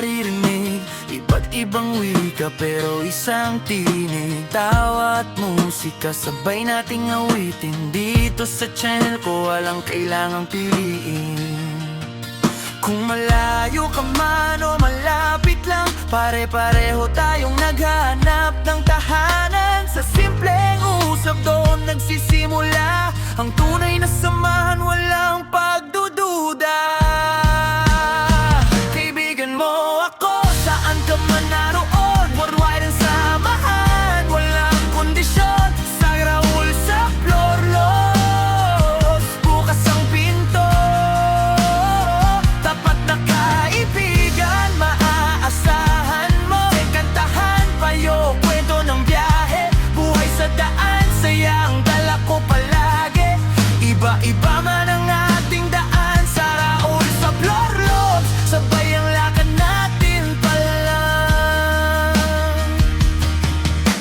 naririnig. Iba't ibang wika pero isang tinig. Tawa at musika sabay nating awitin. Dito sa channel ko walang kailangang piliin. Kung malayo ka man o malapit lang, pare-pareho tayong naghahanap ng tahanan. Sa simpleng usap doon nagsisimula ang tunay na samahan, walang pagdududa. Kaibigan mo ako, saan ka man naroon, worldwide ang samahan, walang kondisyon. Sa Raul, sa Florlos, bukas ang pinto. Tapat na kaibigan, maaasahan mo. May kantahan, payo, kwento ng biyahe, buhay sa daan, saya ang dala ko palagi. Iba-iba man ang ating daan, sa Raul, sa Florlos, sabay ang lakad natin palang.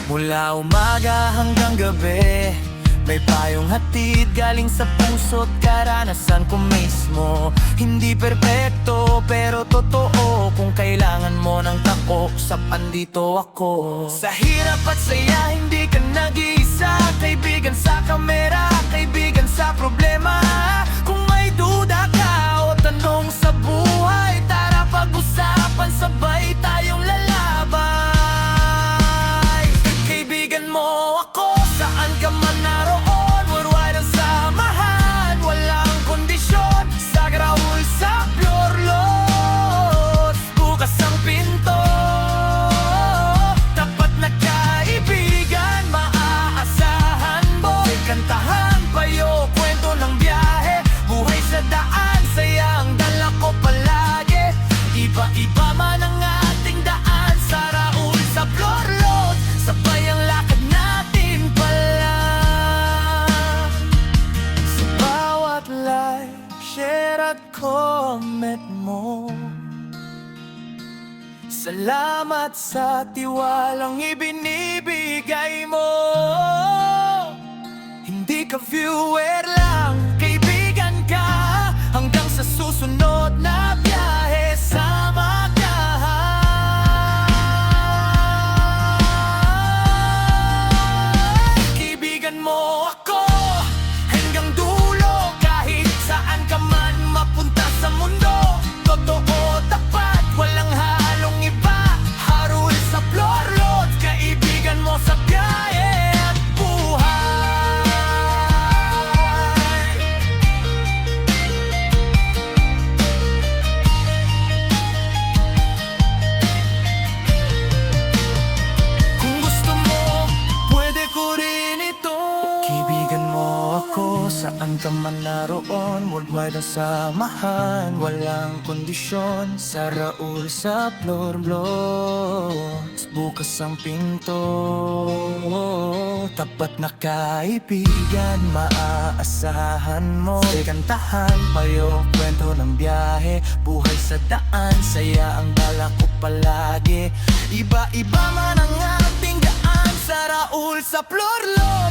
Mula umaga hanggang gabi, may payong hatid galing sa puso't karanasan ko mismo. Hindi perpekto pero totoo, kung kailangan mo ng tako, andito ako. Sa hirap at saya hindi ka nag-iisa, kaibigan sa kamera, kaibigan sa problema. Kung may duda ka o tanong sa buhay, tara pag-usapan, sabay tayong lalabay. Kaibigan mo ako, saan ka man naroon, worldwide ang samahan, walang kondisyon. Sa Raul, sa Florlos, bukas ang pinto. Tapat na kaibigan, maaasahan mo. May kantahan, payo, kwento ng biyahe, buhay sa daan, saya ang dala ko palagi. Iba-iba man ang ating daan, sa Raul, sa Florlos, sabay ang lakad natin palang. Sa bawat like, share at comment mo, salamat sa tiwalang ibinibigay mo. Hindi ka viewer lang, kaibigan ka, hanggang sa susunod na biyahe, sama ka. Kaibigan mo ako, hanggang dulo, kahit saan ka man mapunta sa mundo. Totoo, tapat, walang halong iba. Raul, sa Florlos, kaibigan mo sa biyahe at buhay. Kung gusto mo, pwede ko rin ito. Kaibigan mo ako, saan ka man naroon, worldwide ang samahan, walang kondisyon. Sa Raul, sa Florlos, bukas ang pinto. Tapat na kaibigan, maaasahan mo. May kantahan, payo, kwento ng biyahe, buhay sa daan, saya ang dala ko palagi. Iba-iba man ang ating daan, sa Raul, sa Florlos,